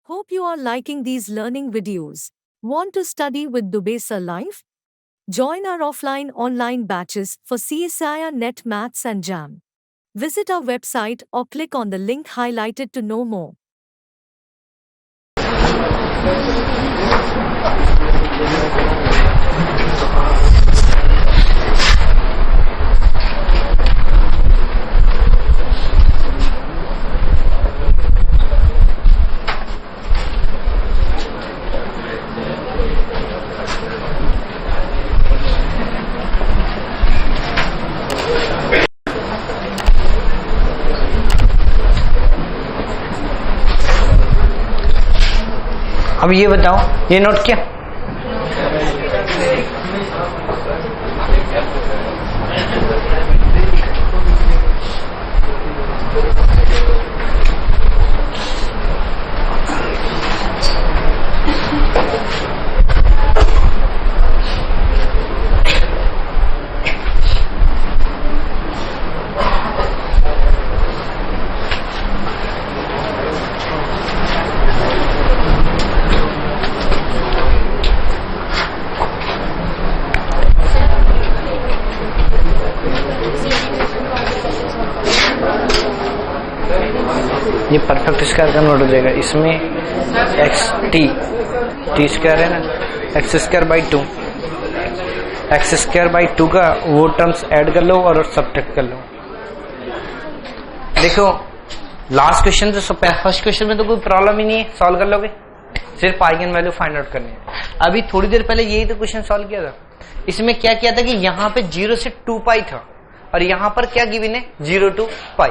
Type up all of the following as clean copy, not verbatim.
Hope you are liking these learning videos. Want to study with Dubey Sir Live? Join our offline online batches for CSIR NET Maths and JAM. Visit our website or click on the link highlighted to know more. अब ये बताओ, ये note किया? ये perfect square का note हो जाएगा। इसमें एक्स टी स्क्वायर है ना, x square by 2, x square by 2 का वो टर्म्स ऐड कर लो और सब्ट्रैक्ट कर लो। देखो लास्ट क्वेश्चन तो फर्स्ट क्वेश्चन में तो कोई प्रॉब्लम ही नहीं है, सॉल्व कर लोगे, सिर्फ आइगन वैल्यू फाइंड आउट करनी है। अभी थोड़ी देर पहले यही तो क्वेश्चन सॉल्व किया था। इसमें क्या किया था कि यहाँ पे 0 से 2 पाई था और यहाँ पर क्या गिवन है 0 to पाई,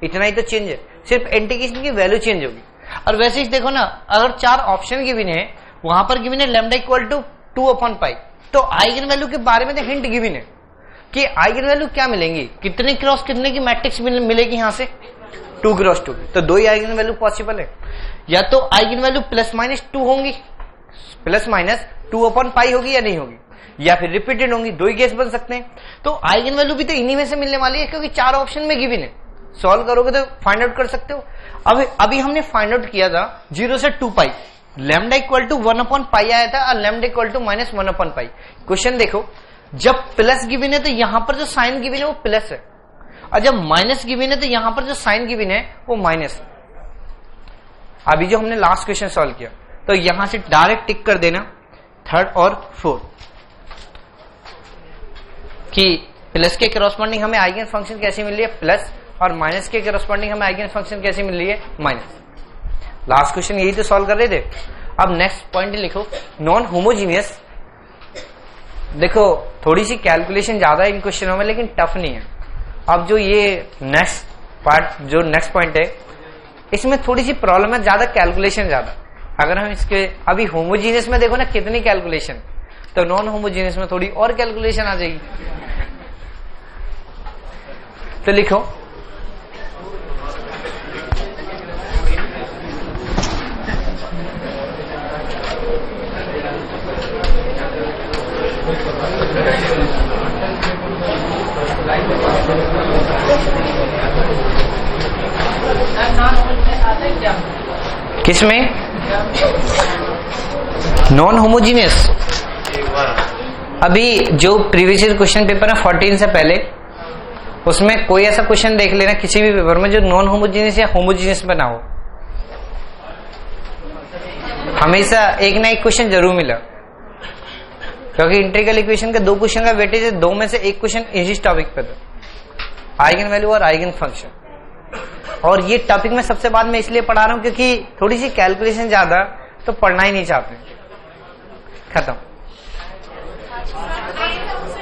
इतना ही तो चेंज है, सिर्फ इंटीग्रेशन की वैल्यू चेंज होगी। और वैसे ही देखो ना, अगर 4 ऑप्शन गिवन है, वहां पर गिवन है लैम्डा इक्वल टू 2/पाई, तो आइगन वैल्यू के बारे में तो हिंट गिवन है कि आइगन वैल्यू क्या मिलेंगी, कितने क्रॉस कितने की मैट्रिक्स मिलेगी यहाँ से 2 क्रॉस 2 की। तो 2 ही आइगन वैल्यू पॉसिबल है, या तो आइगन वैल्यू +-2 होंगी, +-2/पाई होगी या नहीं होगी, या फिर रिपीटेड होंगी, 2 ही केस बन सकते हैं। तो आइगन वैल्यू भी तो इन्हीं में से मिलने वाली है, क्योंकि 4 ऑप्शन में गिवन है, सॉल्व करोगे तो फाइंड आउट कर सकते हो। अभी हमने फाइंड आउट किया था 0 से 2 पाई, लैम्डा इक्वल टू 1/पाई आया था और लैम्डा इक्वल टू -1/पाई। क्वेश्चन देखो, जब प्लस गिवन है तो यहां पर जो साइन गिवन है वो प्लस है, और जब माइनस गिवन है तो यहां पर जो साइन गिवन है वो माइनस है। अभी जो हमने लास्ट क्वेश्चन सॉल्व किया, तो यहां से डायरेक्ट टिक कर देना 3rd और 4th कि प्लस के करस्पॉन्डिंग हमें आइगन फंक्शन कैसे मिल रही है प्लस, और माइनस के करस्पॉन्डिंग हमें आइगन फंक्शन कैसे मिल रही है माइनस। लास्ट क्वेश्चन यही तो सॉल्व कर रहे थे। अब नेक्स्ट पॉइंट लिखो, नॉन होमोजीनियस। देखो थोड़ी सी कैलकुलेशन ज्यादा है इन क्वेश्चनों में, लेकिन टफ नहीं है। अब जो ये नेक्स्ट पार्ट, जो नेक्स्ट पॉइंट है, इसमें थोड़ी सी प्रॉब्लम है, ज्यादा कैलकुलेशन ज्यादा। अगर हम इसके अभी होमोजीनियस में देखो ना कितनी कैलकुलेशन, तो नॉन होमोजीनियस में थोड़ी और कैलकुलेशन आ जाएगी। तो लिखो, किसमें नॉन होमोजीनियस। अभी जो प्रीवियस क्वेश्चन पेपर है 14 से पहले, उसमें कोई ऐसा क्वेश्चन देख लेना किसी भी पेपर में जो नॉन होमोजीनियस या होमोजीनियस में ना हो, हमेशा एक ना एक क्वेश्चन जरूर मिला, क्योंकि इंटीग्रल इक्वेशन के 2 क्वेश्चन का वेटेज है, 2 में से एक क्वेश्चन इसी टॉपिक पे था, आइगन वैल्यू और आइगन फंक्शन। और ये टॉपिक में सबसे बाद में इसलिए पढ़ा रहा हूं क्योंकि थोड़ी सी कैलकुलेशन ज्यादा, तो पढ़ना ही नहीं चाहते। खत्म,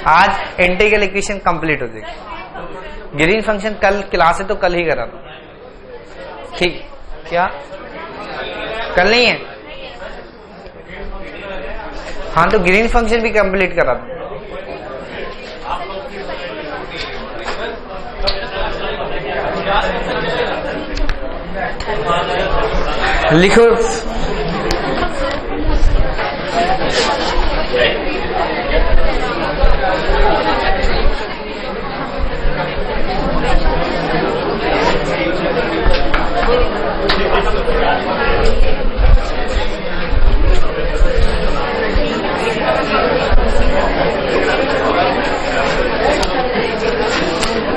आज इंटीग्रल इक्वेशन कंप्लीट हो जाएगी। ग्रीन फंक्शन कल क्लास है तो कल ही करा दो, ठीक? क्या कल नहीं है? हाँ, तो ग्रीन फंक्शन भी कंप्लीट करा दो। लिखो,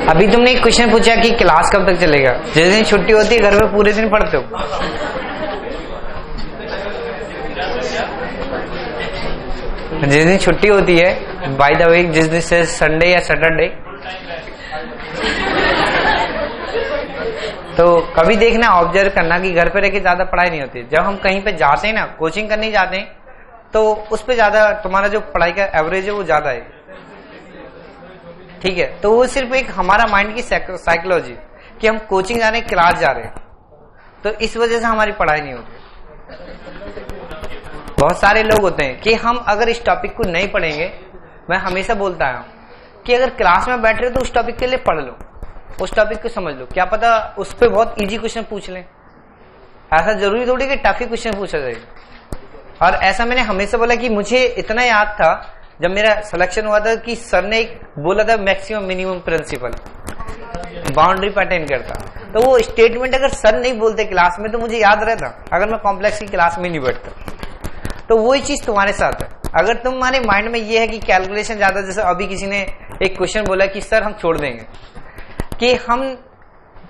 अभी तुमने एक क्वेश्चन पूछा कि क्लास कब तक चलेगा। जिस दिन छुट्टी होती है घर में पूरे दिन पढ़ते हो। जिस दिन छुट्टी होती है बाय द वीक, जिस दिन से संडे या सैटरडे, तो कभी देखना, ऑब्जर्व करना कि घर पे रह के ज्यादा पढ़ाई नहीं होती। जब हम कहीं पे जाते हैं ना, कोचिंग करने जाते हैं, तो उस पे ज्यादा तुम्हारा जो पढ़ाई का एवरेज है वो ज्यादा है, ठीक है। तो वो सिर्फ एक हमारा माइंड की साइकोलॉजी कि हम कोचिंग जा रहे हैं, क्लास जा रहे हैं, तो इस वजह से हमारी पढ़ाई नहीं होती। बहुत सारे लोग होते हैं कि हम अगर इस टॉपिक को नहीं पढ़ेंगे, मैं हमेशा बोलता हूं कि अगर क्लास में बैठ रहे हो तो उस टॉपिक के लिए पढ़ लो, उस टॉपिक को समझ लो, क्या पता उस पर बहुत इजी क्वेश्चन पूछ लें। ऐसा जरूरी थोड़ी कि टफ ही क्वेश्चन पूछा जाएगा। और ऐसा मैंने हमेशा बोला कि मुझे इतना याद था जब मेरा सिलेक्शन हुआ था कि सर ने एक बोला था मैक्सिमम मिनिमम प्रिंसिपल बाउंड्री पर अटेंड करता, तो वो स्टेटमेंट अगर सर नहीं बोलते क्लास में तो मुझे याद रहता अगर मैं कॉम्प्लेक्स की क्लास में नहीं बैठता। तो वही चीज तुम्हारे साथ है। अगर तुम्हारे माइंड में ये है कि कैलकुलेशन ज्यादा, जैसे अभी किसी ने एक क्वेश्चन बोला कि सर हम छोड़ देंगे, कि हम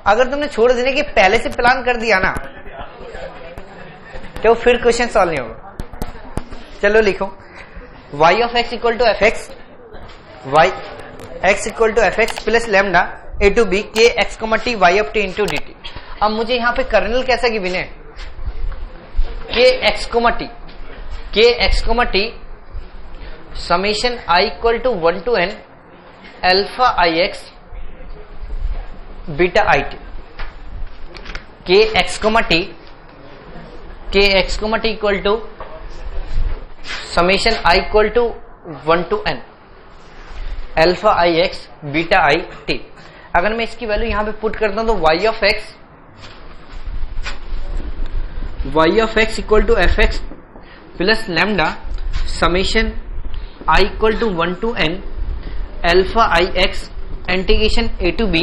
अगर तुमने छोड़ देने के पहले से प्लान कर दिया ना तो फिर क्वेश्चन सॉल्व नहीं होगा। चलो लिखो, y of x equal to f x, y x equal to f x plus lambda a to b k x comma t y of t into d t. अब मुझे यहाँ पे कर्नल कैसा given है, k x comma t, k x comma t summation i equal to 1 to n alpha i x beta i t, k x comma t, k x comma t equal to summation i equal to 1 to n alpha i x beta i t. अगर मैं इसकी value यहां पे put करता हूं तो y of x equal to f x plus lambda summation i equal to 1 to n alpha i x integration a to b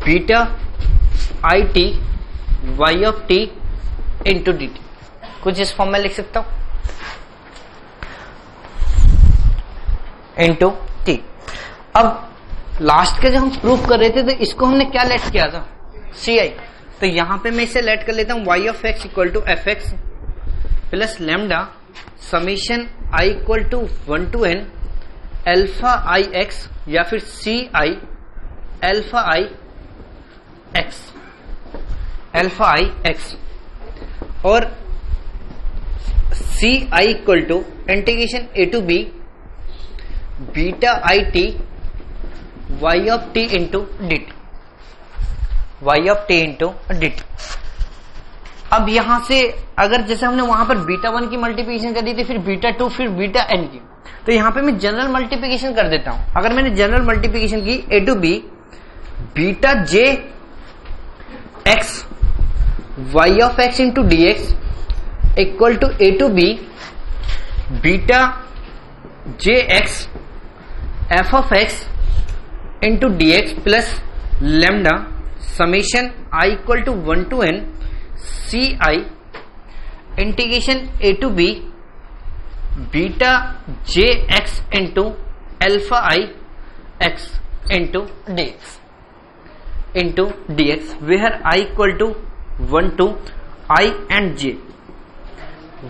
beta i t y of t into d t. कुछ इस form में लिख सकता हूं, into T. अब last का जब हम प्रूफ कर रहे थे तो इसको हमने क्या लेट किया था, सी आई। तो यहां पे मैं इसे लेट कर लेता हूं, y of x equal to f x plus lambda summation i equal to 1 to n alpha i x या फिर c i alpha i x, alpha i x, और c i equal to integration a to b beta i t y of t into d t, y of t into d t. अब यहां से अगर जैसे हमने वहां पर beta 1 की मल्टीप्लिकेशन कर दी थी, फिर बीटा 2, फिर बीटा n की, तो यहां पे मैं जनरल मल्टीप्लिकेशन कर देता हूं। अगर मैंने जनरल मल्टीप्लिकेशन की a to b beta j x y of x into d x equal to a to b beta j x f of x into d x plus lambda summation i equal to 1 to n c i integration a to b beta j x into alpha i x into d x into d x, where i equal to 1 to I and j,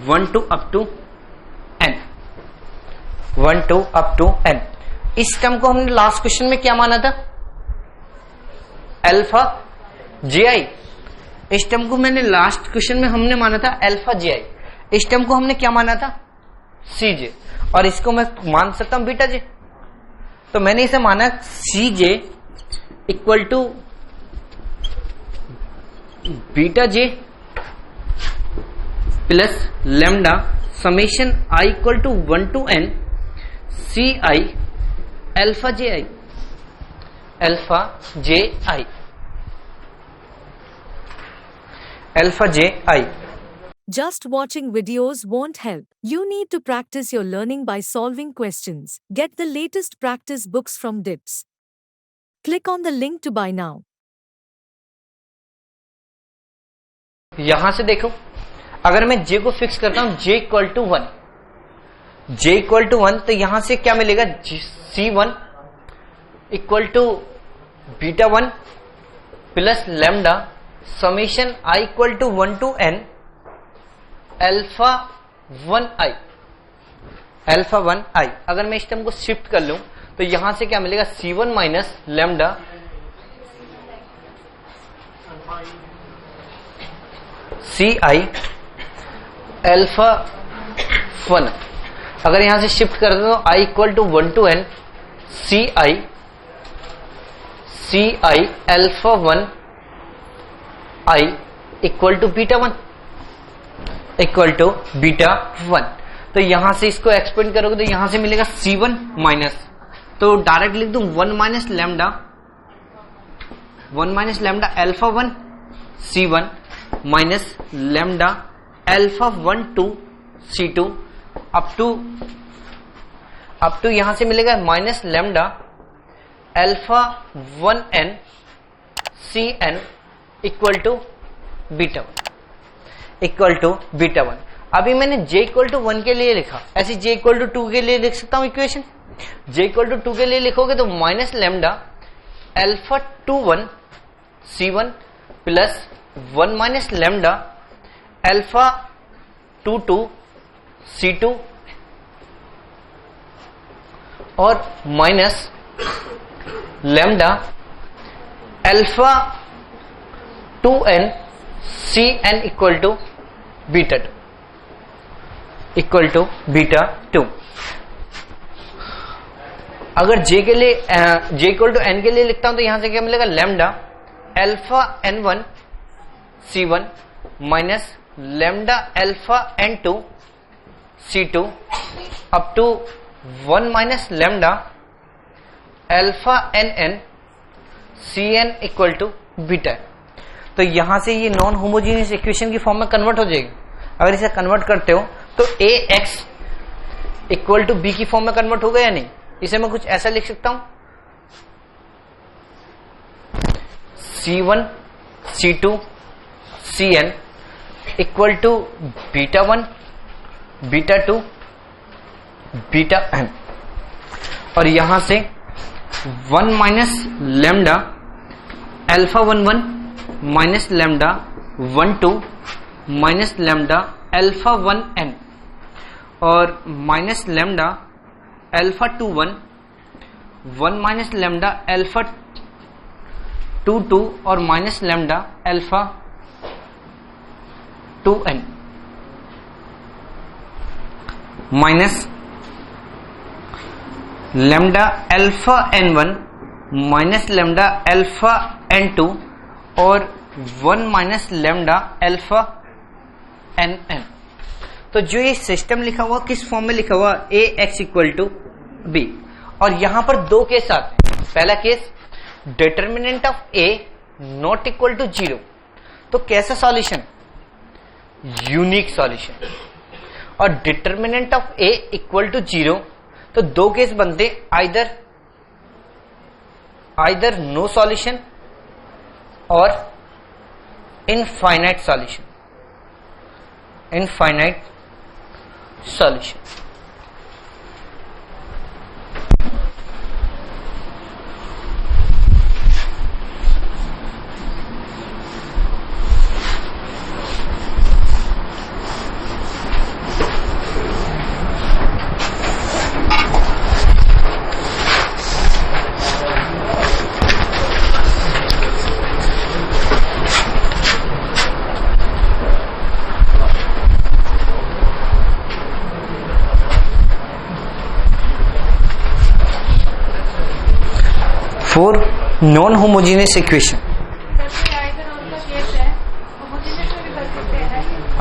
1 to up to n, 1 to up to n। इस term को हमने last question में क्या माना था, alpha j आई। इस term को मैंने लास्ट क्वेश्चन में हमने माना था अल्फा जे आई, इस टर्म को हमने क्या माना था सी जे, और इसको मैं मान सकता हूं बीटा जे। तो मैंने इसे माना c j equal to beta j plus lambda summation i equal to 1 to n c i alpha j i, alpha j i, alpha j i. Just watching videos won't help. You need to practice your learning by solving questions. Get the latest practice books from DIPS. Click on the link to buy now. यहां से देखो, अगर मैं j को fix करता हूं j equal to 1, j equal to 1, तो यहां से क्या मिलेगा, C1 equal to beta 1 plus lambda summation i equal to 1 to n alpha 1i, alpha 1i। अगर मैं इस टर्म को शिफ्ट कर लूं तो यहां से क्या मिलेगा, C1 minus lambda Ci alpha 1। अगर यहां से शिफ्ट कर दो तो i equal to 1 to n Ci alpha 1i equal to beta 1, equal to beta 1। तो यहां से इसको एक्सपेंड करोगे तो यहां से मिलेगा C1 माइनस, तो डायरेक्ट लिख दूं 1 minus lambda alpha 1 C1 minus lambda alpha 1 2 C2 up to यहां से मिलेगा minus lambda alpha 1n Cn equal to beta 1। अभी मैंने j इक्वल टू 1 के लिए लिखा, ऐसे j इक्वल टू 2 के लिए लिख सकता हूं इक्वेशन। j इक्वल टू 2 के लिए लिखोगे तो minus lambda alpha 21 C1 plus 1 minus lambda alpha 22 C2 और minus lambda alpha 2n Cn equal to beta 2। अगर j के लिए j इक्वल टू n के लिए लिखता हूं तो यहां से क्या मिलेगा, lambda alpha n1 C1 minus lambda alpha n2 C2 up to 1 minus lambda alpha nn Cn equal to beta. तो यहां से ये नॉन होमोजीनियस इक्वेशन की फॉर्म में कन्वर्ट हो जाएगी। अगर इसे कन्वर्ट करते हो तो ax इक्वल टू b की फॉर्म में कन्वर्ट होगा या नहीं। इसे मैं कुछ ऐसा लिख सकता हूं, C1 C2 Cn equal to beta 1 beta 2 beta n, और यहां से 1 minus lambda alpha 11 minus lambda 12 minus lambda alpha 1n और minus lambda alpha 21 1 minus lambda alpha 22 और minus lambda alpha 2n minus lambda alpha n1 minus lambda alpha n2 और 1 minus lambda alpha nn। तो जो ये system लिखा हुआ किस form में लिखा हुआ, ax इक्वल टू b। और यहां पर दो केस आते हैं। पहला case determinant of a not equal to 0, तो कैसा सॉल्यूशन, यूनिक सॉल्यूशन। और determinant of a equal to 0, तो दो केस बनते, आइदर नो सॉल्यूशन और infinite solution, infinite solution. For non homogeneous equation.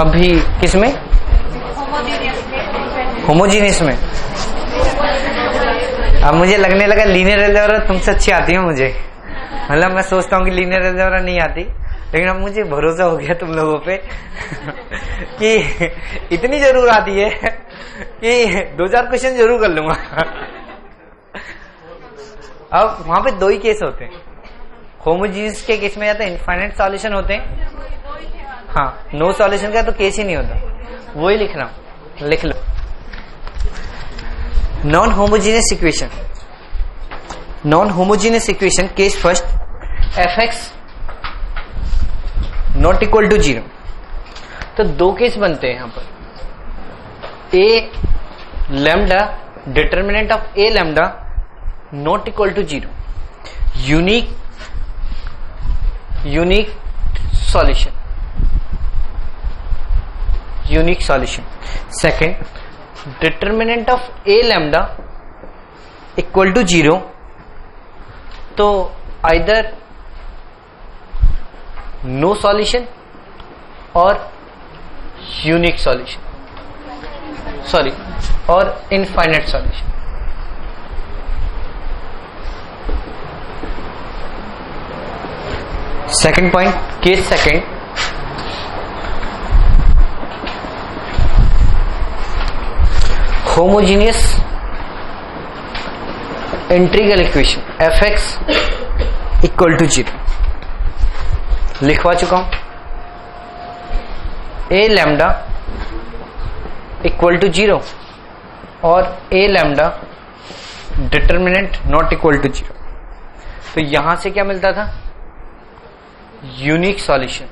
अभी किसमें, होमोजीनियस में। अब मुझे लगने लगा लीनियर अलजेब्रा तुमसे अच्छी आती है मुझे, मतलब मैं सोचता हूँ कि लीनियर अलजेब्रा नहीं आती, लेकिन अब मुझे भरोसा हो गया तुम लोगों पे कि इतनी जरूर आती है कि 2-4 क्वेश्चन जरूर कर लूंगा। अब वहां पे दो ही केस होते हैं, होमोजीनियस के केस में या तो इनफाइनाइट सॉल्यूशन होते हैं, हाँ, नो सॉल्यूशन का तो केस ही नहीं होता, वही लिख रहा हूं, लिख लो। Non homogeneous equation, non homogeneous equation case first, f x not equal to 0, तो दो केस बनते हैं यहां पर। A lambda determinant of a lambda not equal to 0, unique solution, unique solution. Second, determinant of a lambda equal to 0, तो either no solution और unique solution, sorry, और infinite solution. Second point, case second, homogeneous integral equation f x equal to 0 लिखवा चुका हूं। ए lambda equal to 0 और a lambda determinant not equal to 0, तो यहां से क्या मिलता था? यूनिक सॉल्यूशन,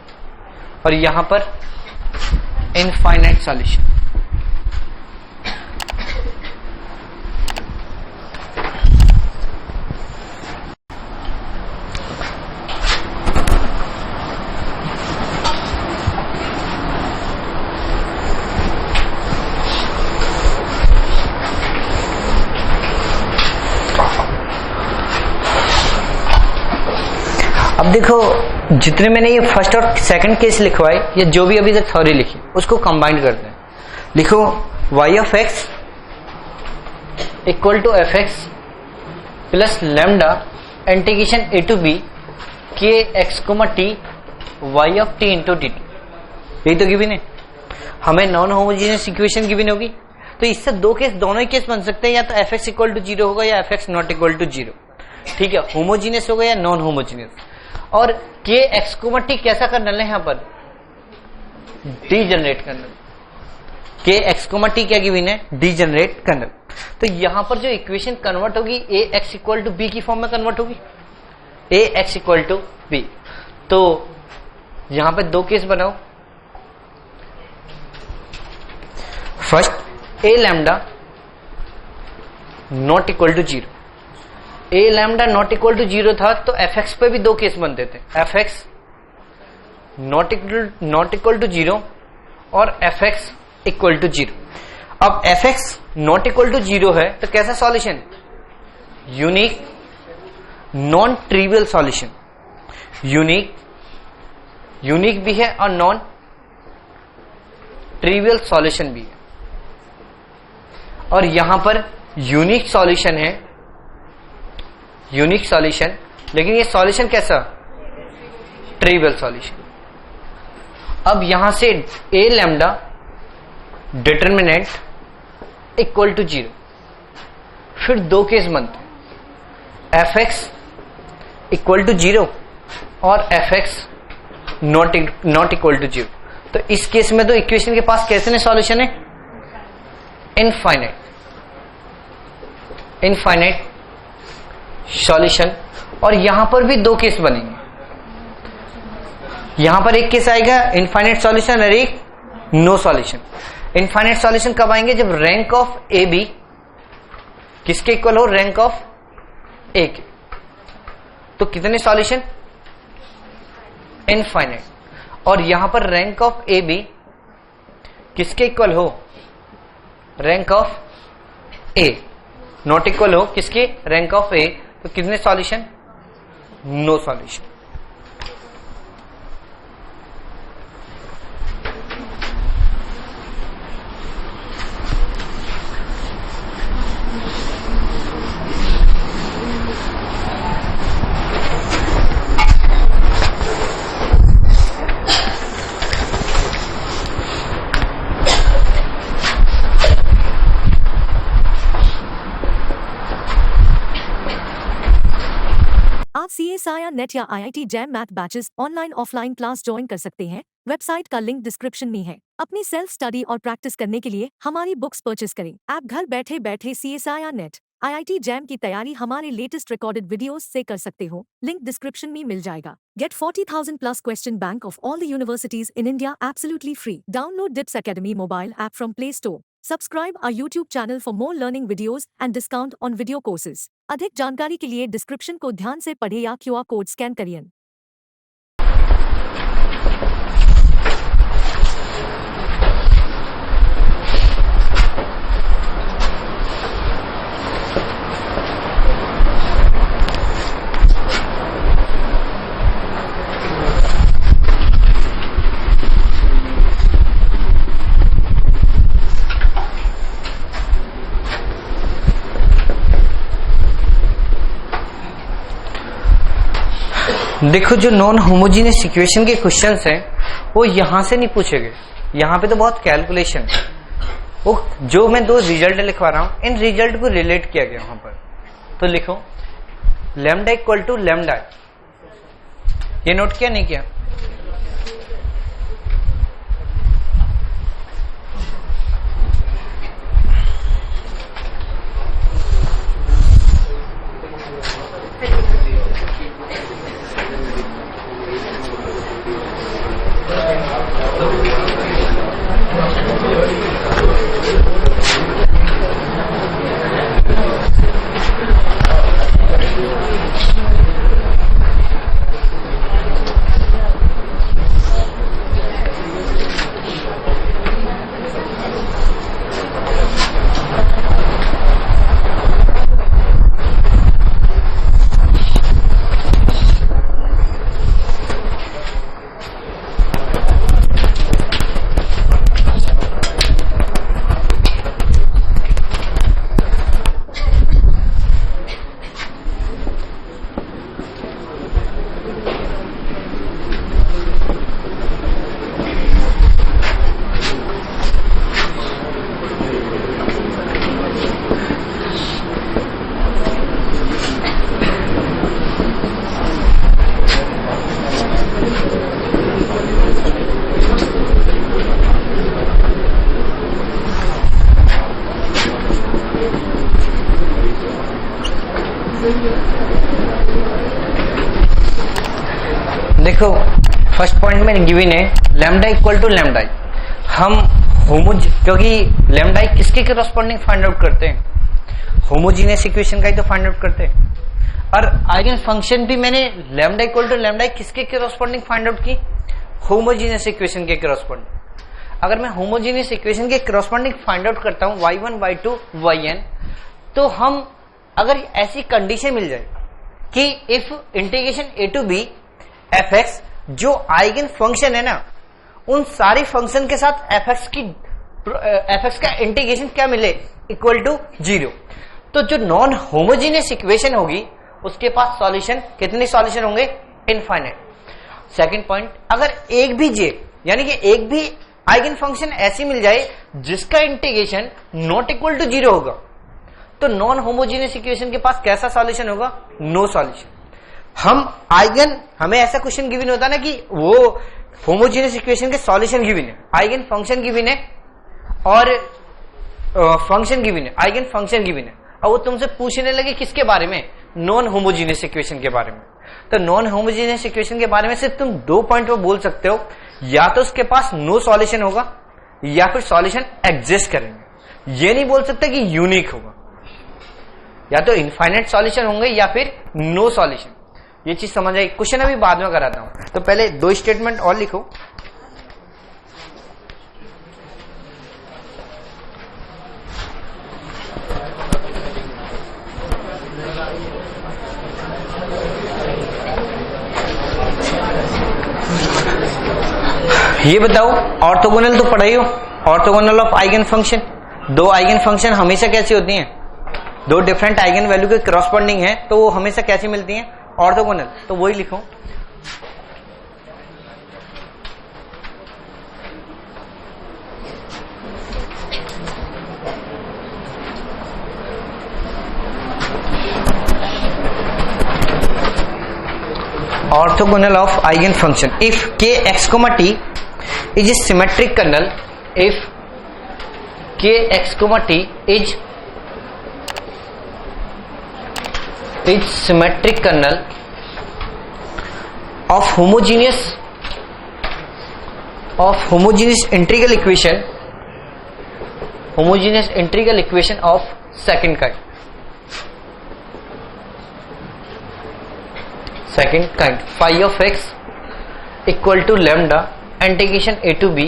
और यहां पर इनफाइनाइट सॉल्यूशन। अब देखो, जितने मैंने ये फर्स्ट और सेकंड केस लिखवाए, या जो भी अभी तक थ्योरी लिखी, उसको कंबाइन करते हैं। लिखो y of x equal to f x plus lambda integration a to b के x comma t y of t into d t. यही तो गिवन है। हमें नॉन होमोजीनियस इक्वेशन गिवन होगी, तो इससे दो केस, दोनों ही केस बन सकते हैं, या तो एफ एक्स इक्वल टू 0 होगा या f x not equal to 0। ठीक है, होमोजीनियस होगा या नॉन होमोजीनियस। और के एक्स कोमा टी कैसा कर्नल है? यहां पर degenerate kernel. K x comma t क्या गिवन है? Degenerate kernel. तो यहां पर जो इक्वेशन कन्वर्ट होगी, a x equal to b की फॉर्म में कन्वर्ट होगी, a x equal to b. तो यहां पे दो केस बनाओ। First, a lambda not equal to 0। A lambda not equal to 0 था, तो एफ एक्स पे भी दो केस बनते थे, f x not equal to 0 और एफ एक्स इक्वल टू 0। अब f x not equal to 0 है, तो कैसा solution? Unique non trivial solution. Unique भी है और नॉन ट्रिवियल सॉल्यूशन भी है। और यहां पर यूनिक सॉल्यूशन है, यूनिक सॉल्यूशन, लेकिन ये सॉल्यूशन कैसा? Trivial solution. अब यहां से ए लैम्डा डिटर्मिनेंट इक्वल टू 0, फिर दो केस बनते हैं, एफ एक्स इक्वल टू 0 और f x not equal to 0। तो इस केस में तो इक्वेशन के पास कैसे सॉल्यूशन है? Infinite solution. और यहां पर भी दो केस बनेंगे। यहां पर एक केस आएगा इनफाइनाइट सॉल्यूशन और एक नो सॉल्यूशन। इनफाइनाइट सॉल्यूशन कब आएंगे? जब रैंक ऑफ ए बी किसके इक्वल हो? रैंक ऑफ ए के। तो कितने सॉल्यूशन? इनफाइनाइट। और यहां पर रैंक ऑफ ए बी किसके इक्वल हो? Rank of A. Not equal हो किसके? Rank of A. तो कितने सॉल्यूशन? No solution. आप CSIR नेट या IIT JAM math batches online offline class join कर सकते हैं। वेबसाइट का लिंक डिस्क्रिप्शन में है। अपनी सेल्फ स्टडी और प्रैक्टिस करने के लिए हमारी बुक्स परचेस करें। आप घर बैठे बैठे CSIR नेट IIT जैम की तैयारी हमारे लेटेस्ट रिकॉर्डेड वीडियोस से कर सकते हो, लिंक डिस्क्रिप्शन में मिल जाएगा। Get 40,000 plus question bank of all the universities in India absolutely free. Download DIPS Academy mobile app from Play Store. Subscribe our YouTube channel for more learning videos and discount on video courses. अधिक जानकारी के लिए description को ध्यान से पढ़े या QR code scan करिए। देखो, जो नॉन होमोजीनियस इक्वेशन के क्वेश्चंस हैं वो यहां से नहीं पूछे गए। यहां पे तो बहुत कैलकुलेशन है। वो जो मैं दो रिजल्ट लिखवा रहा हूं, इन रिजल्ट को रिलेट किया गया वहां पर। तो लिखो लैम्डा इक्वल टू लैम्डा, ये नोट किया नहीं किया? देखो, फर्स्ट पॉइंट में गिवन है लैम्डा इक्वल टू लैम्डा। हम क्योंकि लैम्डा किसके करस्पॉन्डिंग फाइंड आउट करते हैं? होमोजीनियस इक्वेशन का ही तो फाइंड आउट करते हैं। और आइगन फंक्शन भी मैंने लैम्डा इक्वल टू लैम्डा किसके करस्पॉन्डिंग फाइंड आउट की? होमोजीनियस इक्वेशन के करस्पॉन्डिंग। अगर मैं होमोजीनियस इक्वेशन के करस्पॉन्डिंग फाइंड आउट करता हूं y1 y2 yn, तो हम अगर ऐसी कंडीशन मिल जाए कि if integration a to b fx, जो आइगन फंक्शन है ना, उन सारी फंक्शन के साथ fx का इंटीग्रेशन क्या मिले? इक्वल टू 0, तो जो नॉन होमोजीनियस इक्वेशन होगी उसके पास सॉल्यूशन कितने सॉल्यूशन होंगे? इनफाइनाइट। सेकंड पॉइंट, अगर एक भी j यानी कि एक भी आइगन फंक्शन ऐसी मिल जाए जिसका इंटीग्रेशन नॉट इक्वल टू 0 होगा, तो नॉन होमोजीनियस इक्वेशन के पास कैसा सॉल्यूशन होगा? No solution. हमें ऐसा क्वेश्चन गिवन होता है ना कि वो होमोजीनियस इक्वेशन के सॉल्यूशन गिवन है, आइगन फंक्शन गिवन है और फंक्शन गिवन है, आइगन फंक्शन गिवन है, और वो तुमसे पूछने लगे किसके बारे में? नॉन होमोजीनियस इक्वेशन के बारे में। तो नॉन होमोजीनियस इक्वेशन के बारे में सिर्फ तुम दो पॉइंट में बोल सकते हो, या तो उसके पास नो सॉल्यूशन होगा या फिर सॉल्यूशन एग्जिस्ट करेंगे। ये नहीं बोल सकते कि यूनिक होगा, या तो इनफाइनाइट सॉल्यूशन होंगे या फिर नो सॉल्यूशन। ये चीज समझ आई। क्वेश्चन अभी बाद में कराता हूं, तो पहले दो स्टेटमेंट और लिखो। ये बताओ, ऑर्थोगोनल तो पढ़ाई हो, ऑर्थोगोनल ऑफ आइगन फंक्शन। दो आइगन फंक्शन हमेशा कैसी होती हैं? दो डिफरेंट आइगन वैल्यू के क्रॉसपॉन्डिंग है, तो वो हमेशा कैसी मिलती हैं? ऑर्थोगोनल। तो वही लिखो। Orthogonal of eigen function if k x, t is a symmetric kernel, if k x, t is is symmetric kernel of homogeneous integral equation of second kind. Phi of x equal to lambda integration a to b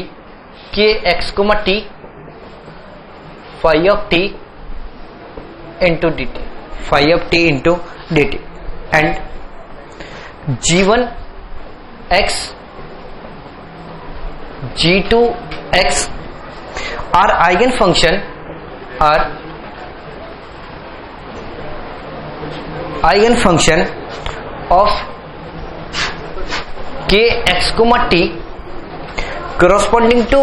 k x comma t phi of t into dt, and g1 x g2 x are eigenfunction of k x comma t corresponding to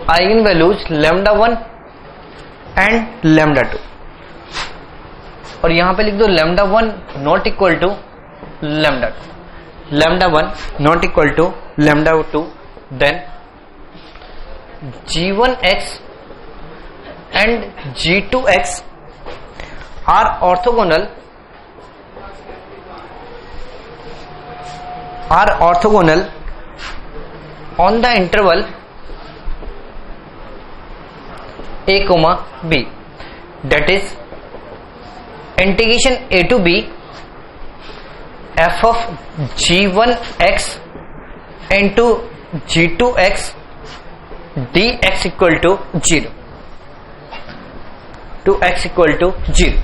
eigenvalues lambda 1 and lambda 2, और यहां पे लिख दो lambda 1 not equal to lambda 2, then g1x and g2x are orthogonal on the interval a comma b, that is integration a to b f of g1x into g2x dx equal to 0 to x equal to 0.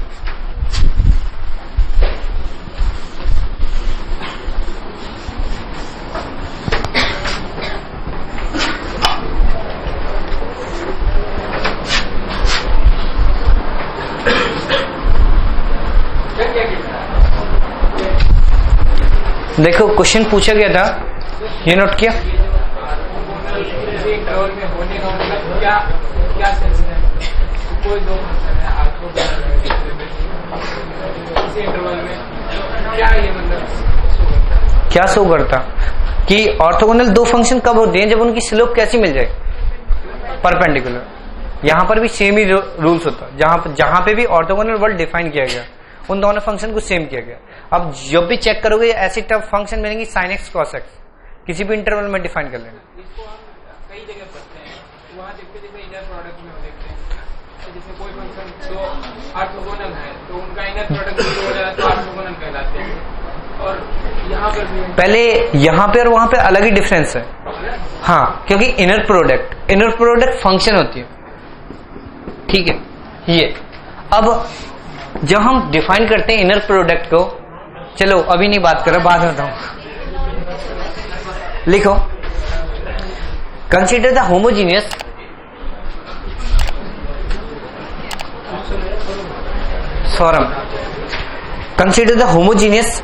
देखो question पूछा गया था, ये note किया? कोई दो function है आपको इसी इंटरवल में क्या शो करता कि ऑर्थोगोनल दो फंक्शन कब होते हैं? जब उनकी स्लोप कैसी मिल जाए? परपेंडिकुलर। यहां पर भी सेम ही रूल्स होता है, जहां पे भी ऑर्थोगोनल वर्ड डिफाइन किया गया उन दोनों फंक्शन को सेम किया गया। अब जब भी चेक करोगे ऐसी टफ फंक्शन मिलेंगी sin x cos x, किसी भी इंटरवल में डिफाइन कर लेना। इसको हम कई जगह पढ़ते हैं, वहां देखते इनर प्रोडक्ट में देखते हैं, जैसे कोई फंक्शन दो ऑर्थोगोनल है तो उनका इनर प्रोडक्ट हो जाए तो ऑर्थोगोनल कहलाते हैं। और यहाँ पर भी पहले यहाँ पे और वहां पे अलग ही डिफरेंस है। हाँ, क्योंकि इनर प्रोडक्ट फंक्शन होती है, ठीक है। ये अब जब हम डिफाइन करते हैं इनर प्रोडक्ट को, चलो अभी नहीं बात करो, बाद में बताऊं। लिखो, consider the homogeneous consider the homogeneous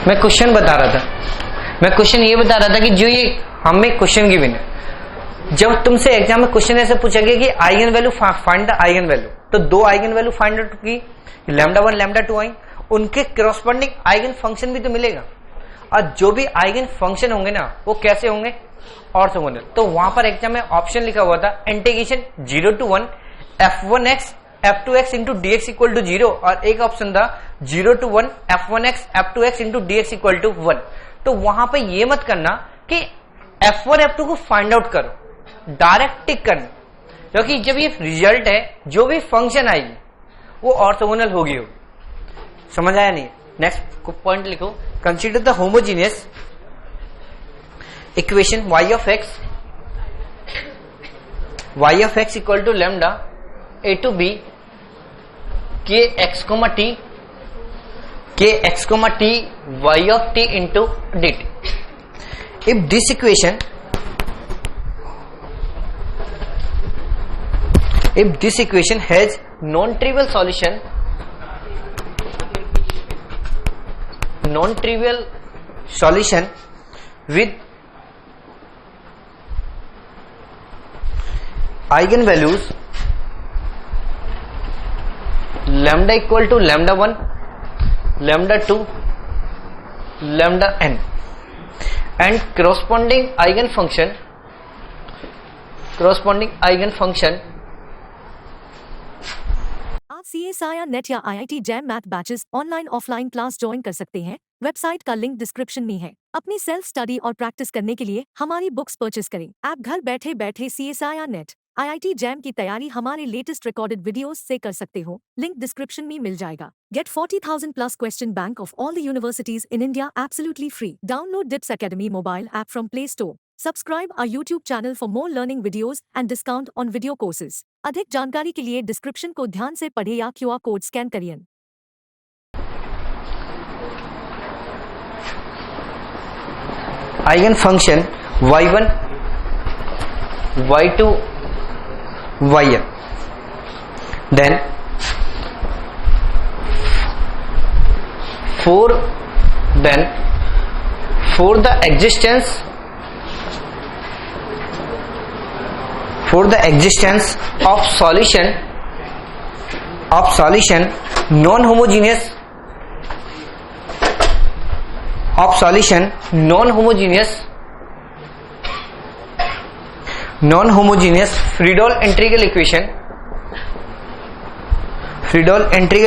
मैं क्वेश्चन ये बता रहा था कि जो ये हमें क्वेश्चन गिवन है, जब तुमसे एग्जाम में क्वेश्चन ऐसे पूछा गया कि eigen value find the eigen value, तो दो आइगन वैल्यू फाइंड आउट की, लैम्डा 1 लैम्डा 2 आई, उनके करस्पॉन्डिंग आइगन फंक्शन भी तो मिलेगा। और जो भी आइगन फंक्शन होंगे ना वो कैसे होंगे? ऑर्थोगोनल। तो वहां पर एग्जाम में ऑप्शन लिखा हुआ था integration 0 to 1 f1x f2x into dx equal to 0, और एक ऑप्शन था 0 to 1 f1x f2x into dx equal to 1। तो वहां पे ये मत करना कि f1 f2 को फाइंड आउट करो, डायरेक्ट टिक करना, क्योंकि जब ये रिजल्ट है जो भी फंक्शन आएगी वो ऑर्थोगोनल होगी। समझ आया नहीं? नेक्स्ट पॉइंट लिखो, consider the homogeneous equation y of x equal to lambda a to b k x t y of t into dt. If this equation has non-trivial solution with eigenvalues lambda equal to lambda 1 lambda 2 lambda n, and corresponding eigenfunction आप CSIR NET या IIT JAM math batches online offline class join कर सकते हैं। Website का link description में है। अपनी self study और प्रैक्टिस करने के लिए हमारी बुक्स परचेस करें। आप घर बैठे बैठे CSIR नेट IIT जैम की तैयारी हमारे लेटेस्ट रिकॉर्डेड वीडियोस से कर सकते हो। लिंक डिस्क्रिप्शन में मिल जाएगा। Get 40,000 plus question bank of all the universities in India absolutely free. Download DIPS Academy mobile app from Play Store. Subscribe our YouTube channel for more learning videos and discount on video courses. अधिक जानकारी के लिए description को ध्यान से पढ़े या QR code scan करिए। Eigen function y1 y2 yn, then for the existence of solution non-homogeneous Friedel integral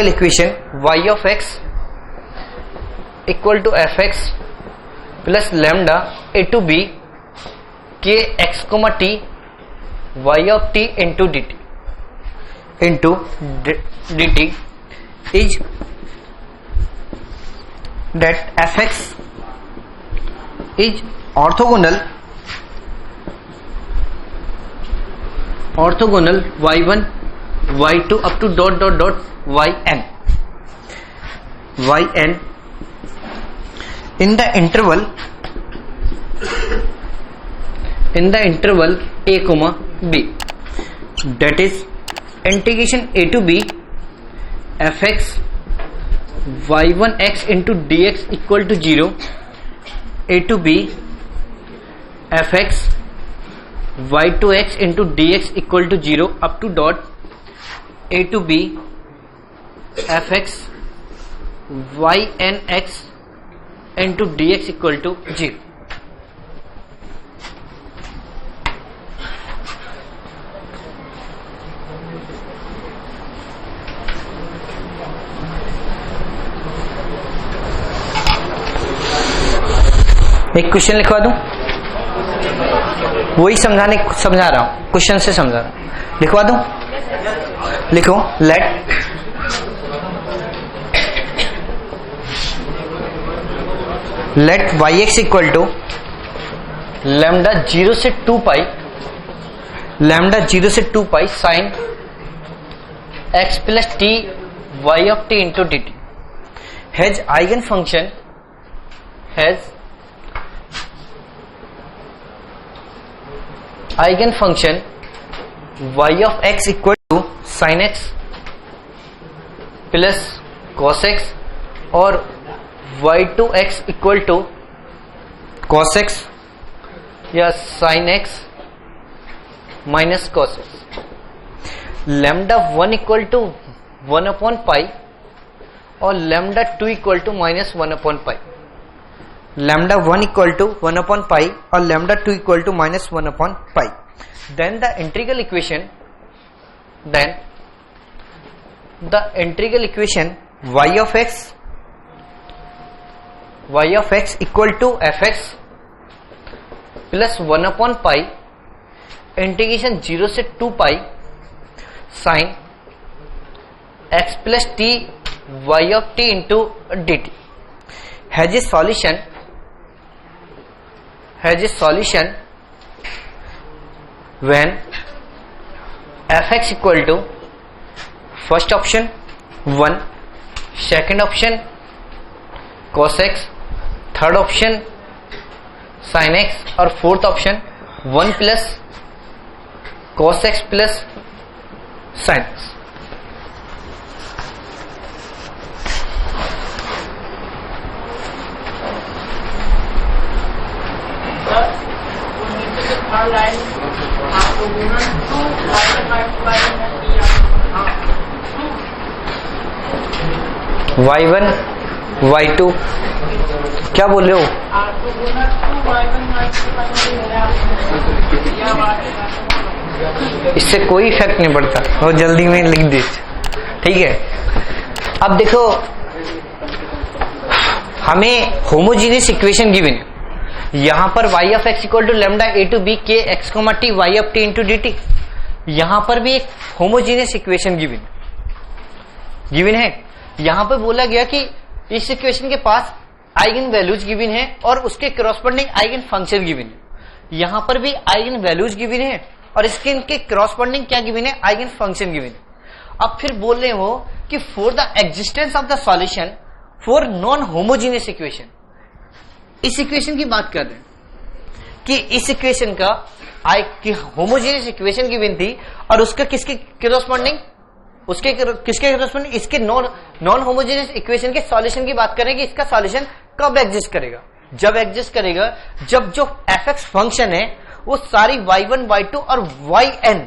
equation y of x equal to fx plus lambda a to b k x comma t y of t into dt is that fx is orthogonal y1 y2 up to yn in the interval a comma b, that is integration a to b fx y1x into dx equal to 0, a to b fx y2x into dx equal to 0 up to dot a to b fx ynx into dx equal to 0. एक question लिखवा दूं, वही समझा रहा हूं, question से समझा रहा हूं। लिखवा दूं, लिखो let yx equal to lambda 0 से 2 pi sine x plus t y of t into dt has eigen function y of x equal to sin x plus cos x और y2x equal to cos x या sin x minus cos x। Lambda 1 equal to 1 upon pi और lambda 2 equal to minus 1 upon pi. Lambda 1 equal to 1 upon pi और lambda 2 equal to minus 1 upon pi. Then the integral equation y of x equal to fx plus 1 upon pi integration 0 से 2 pi sin x plus t y of t into dt has a solution when fx equal to first option 1, second option cos x, third option sin x और fourth option 1 plus cos x plus sin x। y1 y2 क्या बोल रहे हो? इससे कोई effect नहीं पड़ता, वो जल्दी में लिख दी, ठीक है। अब देखो हमें होमोजीनियस इक्वेशन गिवन, यहां पर y of x equal to lambda a to b k x comma t y of t into d t, यहां पर भी एक होमोजीनियस इक्वेशन गिवन है। यहां पर बोला गया कि इस इक्वेशन के पास आइगन वैल्यूज गिवन है और उसके करस्पॉन्डिंग आइगन फंक्शन गिवन है। यहां पर भी आइगन वैल्यूज गिवन है और इसके इनके करस्पॉन्डिंग क्या गिवन है, आइगन फंक्शन गिवन है। अब फिर बोल रहे हो कि for the existence of the solution for non homogeneous equation, इस इक्वेशन की बात कर रहे हैं कि इस इक्वेशन का होमोजीनियस इक्वेशन गिवन थी और उसका किसके करस्पॉन्डिंग, उसके किसके करस्पॉन्डिंग, इसके नॉन होमोजेनियस इक्वेशन के सॉल्यूशन की बात करें कि इसका सॉल्यूशन कब एग्जिस्ट करेगा, जब एग्जिस्ट करेगा जब जो एफ फंक्शन है वो सारी y1 y2 और yn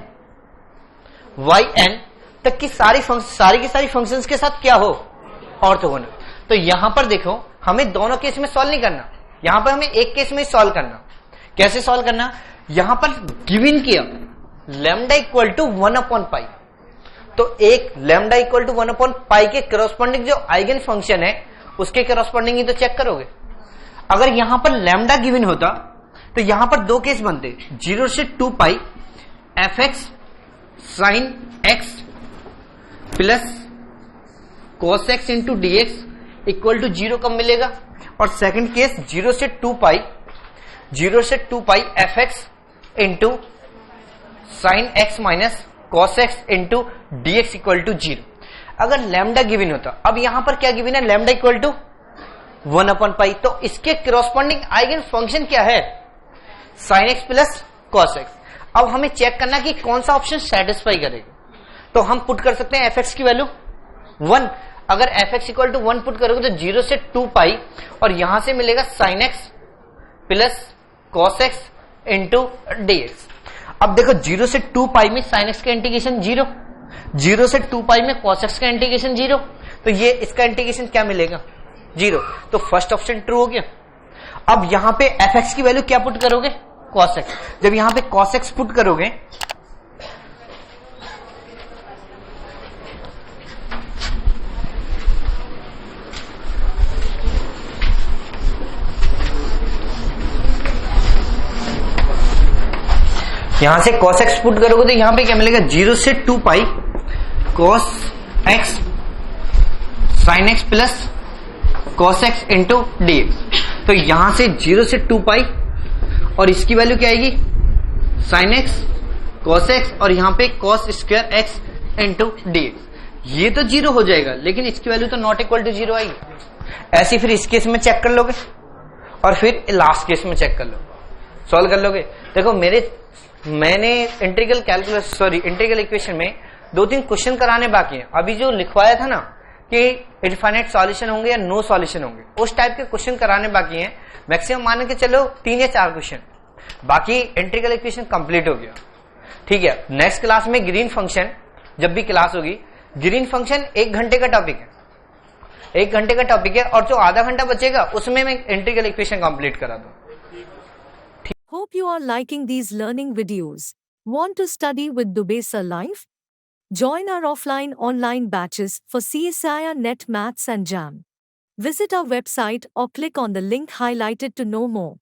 तक की सारी की सारी फंक्शंस के साथ क्या हो, ऑर्थोगोनल। तो यहां पर देखो हमें दोनों केस में सॉल्व नहीं करना, यहां पर हमें एक केस में सॉल्व करना। कैसे सॉल्व करना, यहां पर गिवन किया लैम्डा इक्वल टू 1/π, तो एक लैम्डा इक्वल टू 1/π के करस्पॉन्डिंग जो आइगन फंक्शन है उसके करस्पॉन्डिंग ही तो चेक करोगे। अगर यहां पर लैम्डा गिवन होता तो यहां पर दो केस बनते, 0 से 2π fx sin x plus cos x into dx equal to 0 कब मिलेगा, और सेकंड केस 0 से 2π fx into sin x minus cos x into dx equal to 0। अगर लैम्डा गिवन होता, अब यहां पर क्या गिवन है, लैम्डा इक्वल टू 1/π, तो इसके करस्पॉन्डिंग आइगन फंक्शन क्या है, sin x plus cos x। अब हमें चेक करना कि कौन सा ऑप्शन सेटिस्फाई करेगा, तो हम पुट कर सकते हैं fx की वैल्यू 1। अगर fx इक्वल टू 1 पुट करोगे तो 0 से 2π और यहां से मिलेगा sin x plus cos x into dx। अब देखो 0 से 2π में sin x का इंटीग्रेशन 0, 0 से 2π में cos x का इंटीग्रेशन 0, तो ये इसका इंटीग्रेशन क्या मिलेगा 0, तो फर्स्ट ऑप्शन ट्रू हो गया। अब यहां पे fx की वैल्यू क्या पुट करोगे, cos x। जब यहां पे cos x पुट करोगे यहां से cos x पुट करोगे तो यहां पे क्या मिलेगा, 0 से 2π cos x sin x plus cos x into dx। तो यहां से 0 से 2π और इसकी वैल्यू क्या आएगी sin x cos x और यहां पे cos square x into dx। ये तो 0 हो जाएगा लेकिन इसकी वैल्यू तो नॉट इक्वल टू 0 आएगी। ऐसे फिर इस केस में चेक कर लोगे और फिर लास्ट केस में चेक कर लो, सॉल्व कर लोगे। देखो मैंने इंटीग्रल इक्वेशन में 2-3 क्वेश्चन कराने बाकी हैं। अभी जो लिखवाया था ना कि इनफाइनाइट सॉल्यूशन होंगे या नो सॉल्यूशन होंगे, उस टाइप के क्वेश्चन कराने बाकी हैं। मैक्सिमम मान के चलो 3 या 4 क्वेश्चन, बाकी इंटीग्रल इक्वेशन कंप्लीट हो गया। ठीक है, नेक्स्ट क्लास में ग्रीन फंक्शन, जब भी क्लास होगी ग्रीन फंक्शन 1 घंटे का टॉपिक है, 1 घंटे का टॉपिक है और जो आधा घंटा बचेगा उसमें मैं इंटीग्रल इक्वेशन कंप्लीट करा दूं। Hope you are liking these learning videos. Want to study with Dubey Sir Live? Join our offline online batches for CSIR Net Maths and JAM. Visit our website or click on the link highlighted to know more.